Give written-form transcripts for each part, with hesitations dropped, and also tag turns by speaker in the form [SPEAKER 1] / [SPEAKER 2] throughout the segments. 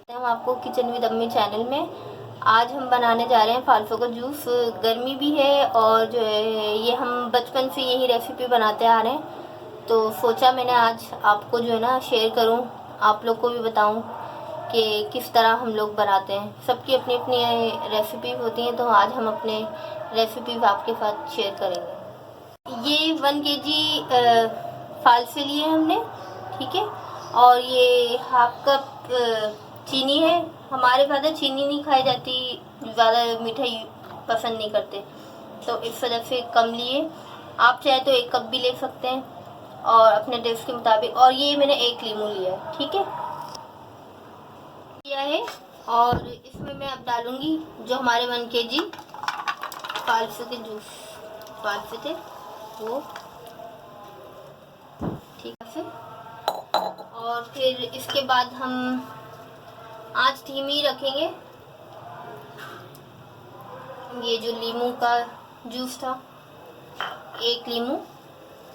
[SPEAKER 1] हम आपको kitchen with अम्मी चैनल में। आज हम बनाने जा रहे हैं फालफो का जूस। गर्मी भी है और जो है ये हम बचपन से यही रेसिपी बनाते आ रहे हैं, तो सोचा मैंने आज आपको जो है ना शेयर करूं, आप लोग को भी बताऊं कि किस तरह हम लोग बनाते हैं। सबकी अपनी अपनी रेसिपी होती हैं, तो आज हम अपने रेसिपी आपके साथ शेयर करेंगे। ये 1 केजी फालसे लिए हमने, ठीक है। और ये हाफ कप चीनी है। हमारे ज़्यादा चीनी नहीं खाई जाती, ज़्यादा मिठाई पसंद नहीं करते, तो इस वजह से कम लिए। आप चाहे तो 1 कप भी ले सकते हैं और अपने टेस्ट के मुताबिक। और ये मैंने 1 लीमू लिया है, ठीक है, लिया है। और इसमें मैं अब डालूंगी जो हमारे 1 केजी फालसे के जूस फालसे थे वो, ठीक है। और फिर इसके बाद हम आंच धीमी रखेंगे। ये जो लीमू का जूस था, 1 लीमू,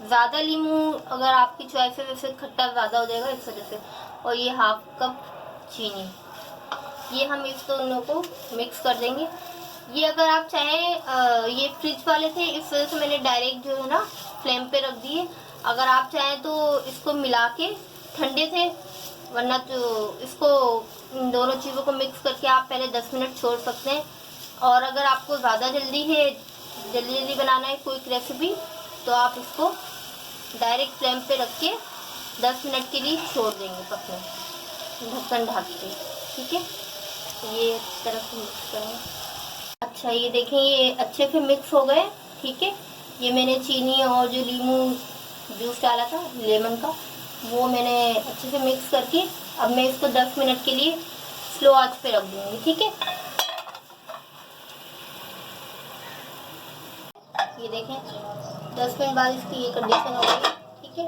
[SPEAKER 1] ज़्यादा लीमू अगर आपकी चॉइस है वैसे खट्टा ज़्यादा हो जाएगा इस वजह से। और ये हाफ कप चीनी, ये हम इस दोनों को मिक्स कर देंगे। ये अगर आप चाहें, ये फ्रिज वाले थे इस वजह से मैंने डायरेक्ट जो है ना फ्लेम पे रख दिए। अगर आप चाहें तो इसको मिला के, ठंडे थे, वरना तो इसको इन दोनों चीज़ों को मिक्स करके आप पहले 10 मिनट छोड़ सकते हैं। और अगर आपको ज़्यादा जल्दी है, जल्दी जल्दी बनाना है क्विक रेसिपी, तो आप इसको डायरेक्ट फ्लेम पे रख के 10 मिनट के लिए छोड़ देंगे पकने, ढक्कन ढक के, ठीक है। ये तरह से मिक्स करें। अच्छा, ये देखें ये अच्छे से मिक्स हो गए, ठीक है। ये मैंने चीनी और जो लीमू जूस डाला था लेमन का, वो मैंने अच्छे से मिक्स करके अब मैं इसको 10 मिनट के लिए स्लो आंच पे रख दूँगी, ठीक है। ये देखें 10 मिनट बाद इसकी ये कंडीशन हो गई, ठीक है।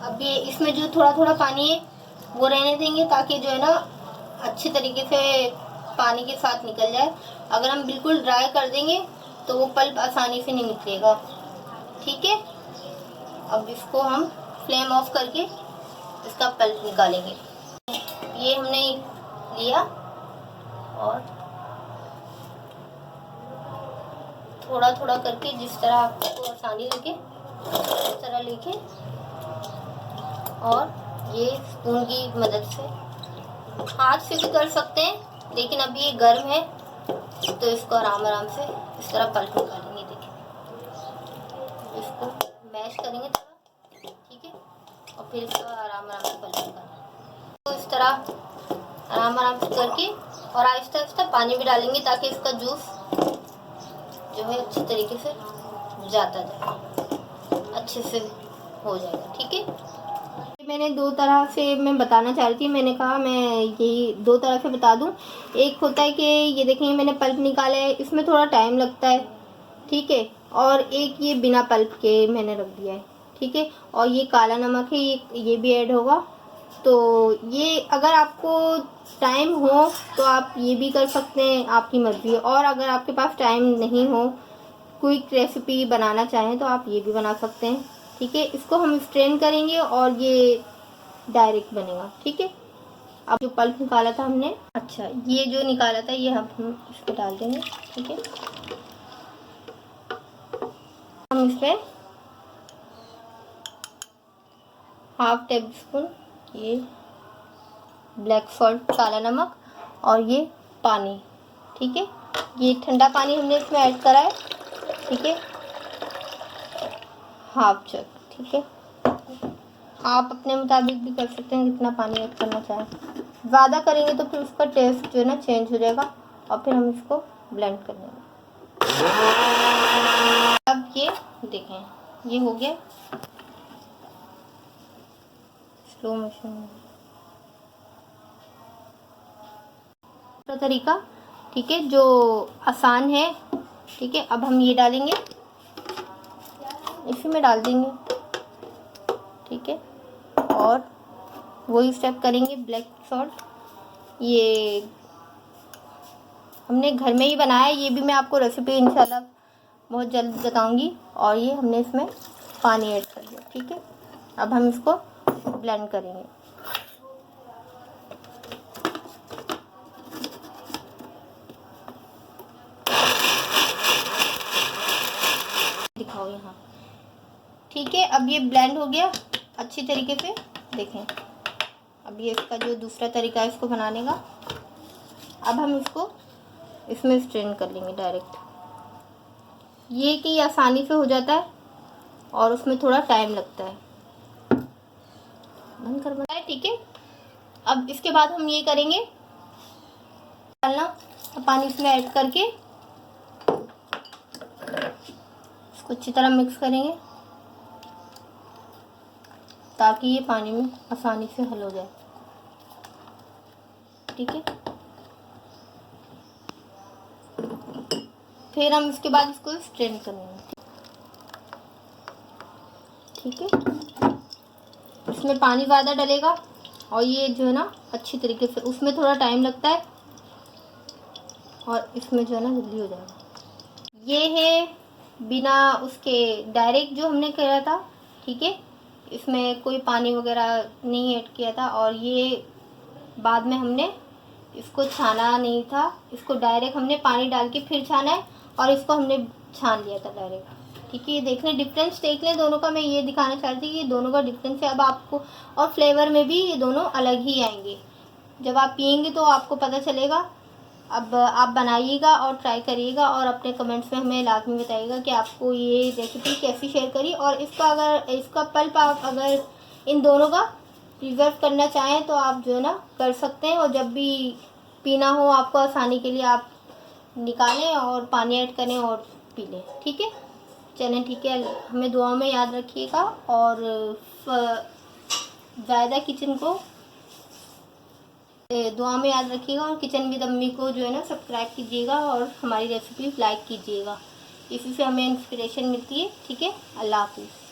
[SPEAKER 1] अब ये इसमें जो थोड़ा थोड़ा पानी है वो रहने देंगे, ताकि जो है ना अच्छे तरीके से पानी के साथ निकल जाए। अगर हम बिल्कुल ड्राई कर देंगे तो वो पल्प आसानी से नहीं निकलेगा, ठीक है। अब इसको हम फ्लेम ऑफ करके इसका पल्प निकालेंगे। ये हमने लिया और थोड़ा थोड़ा करके जिस तरह आपको आसानी लगे उस तरह लेके, और ये स्पून की मदद से, हाथ से भी कर सकते हैं, लेकिन अभी ये गर्म है तो इसको आराम आराम से इस तरह पल्प निकालेंगे। देखिए इसको मैश करेंगे थोड़ा, ठीक है, और फिर इसको आराम आराम से पल्प निकालेंगे। तो इस तरह आराम आराम से करके और आहिस्ता आहिस्ता पानी भी डालेंगे, ताकि इसका जूस जो है अच्छे तरीके से जाता जाए, अच्छे से हो जाएगा, ठीक है। मैंने 2 तरह से मैं बताना चाह रही थी, मैंने कहा मैं यही 2 तरह से बता दूं। एक होता है कि ये देखें मैंने पल्प निकाला है, इसमें थोड़ा टाइम लगता है, ठीक है। और एक ये बिना पल्प के मैंने रख दिया है, ठीक है। और ये काला नमक है, ये भी ऐड होगा। तो ये अगर आपको टाइम हो तो आप ये भी कर सकते हैं, आपकी मर्ज़ी है। और अगर आपके पास टाइम नहीं हो, क्विक रेसिपी बनाना चाहें, तो आप ये भी बना सकते हैं, ठीक है। इसको हम स्ट्रेन करेंगे और ये डायरेक्ट बनेगा, ठीक है। अब जो पल्प निकाला था हमने, अच्छा ये जो निकाला था ये हम इसको डाल देंगे, ठीक है। हम इसमें हाफ टेबल स्पून ये ब्लैक सॉल्ट, काला नमक, और ये पानी, ठीक है। ये ठंडा पानी हमने इसमें ऐड करा है, ठीक है, हाफ जग, ठीक है। आप अपने मुताबिक भी कर सकते हैं कितना पानी ऐड करना चाहें। ज़्यादा करेंगे तो फिर उसका टेस्ट जो है ना चेंज हो जाएगा, और फिर हम इसको ब्लेंड कर लेंगे। अब ये देखें ये हो गया, स्लो मोशन का तरीका, ठीक है, जो आसान है, ठीक है। अब हम ये डालेंगे, इसी में डाल देंगे, ठीक है। और वही स्टेप करेंगे, ब्लैक सॉल्ट ये हमने घर में ही बनाया है, ये भी मैं आपको रेसिपी इंशाल्लाह बहुत जल्द बताऊंगी। और ये हमने इसमें पानी ऐड कर दिया, ठीक है। अब हम इसको ब्लेंड करेंगे। ठीक है, अब ये ब्लेंड हो गया अच्छी तरीके से। देखें, अब ये इसका जो दूसरा तरीका है इसको बनाने का। अब हम इसको इसमें स्ट्रेन कर लेंगे डायरेक्ट। ये कि आसानी से हो जाता है और उसमें थोड़ा टाइम लगता है। बंद कर बनाए, ठीक है। अब इसके बाद हम ये करेंगे, डालना पानी इसमें ऐड करके इसको अच्छी तरह मिक्स करेंगे ताकि ये पानी में आसानी से हल हो जाए, ठीक है। फिर हम इसके बाद इसको स्ट्रेन करेंगे, ठीक है। इसमें पानी ज़्यादा डलेगा और ये जो है ना अच्छी तरीके से, उसमें थोड़ा टाइम लगता है और इसमें जो है ना जल्दी हो जाएगा। ये है बिना उसके डायरेक्ट जो हमने किया था, ठीक है। इसमें कोई पानी वगैरह नहीं ऐड किया था और ये बाद में हमने इसको छाना नहीं था, इसको डायरेक्ट हमने पानी डाल के फिर छाना है और इसको हमने छान लिया था डायरेक्ट, ठीक है। ये देख लें, डिफरेंस देख लें दोनों का। मैं ये दिखाना चाहती थी कि दोनों का डिफरेंस है अब आपको, और फ्लेवर में भी ये दोनों अलग ही आएंगे। जब आप पियेंगे तो आपको पता चलेगा। अब आप बनाइएगा और ट्राई करिएगा और अपने कमेंट्स में हमें लाजमी बताइएगा कि आपको ये रेसिपी कैसी शेयर करी। और इसका पल्प आप अगर इन दोनों का प्रिजर्व करना चाहें तो आप जो है ना कर सकते हैं, और जब भी पीना हो आपको आसानी के लिए आप निकालें और पानी ऐड करें और पी लें, ठीक है। चलें, ठीक है। हमें दुआ में याद रखिएगा और ज़ायदा किचन को दुआ में याद रखिएगा और किचन विद अम्मी को जो है ना सब्सक्राइब कीजिएगा और हमारी रेसिपी लाइक कीजिएगा। इसी से हमें इंस्पिरेशन मिलती है, ठीक है। अल्लाह हाफिज़।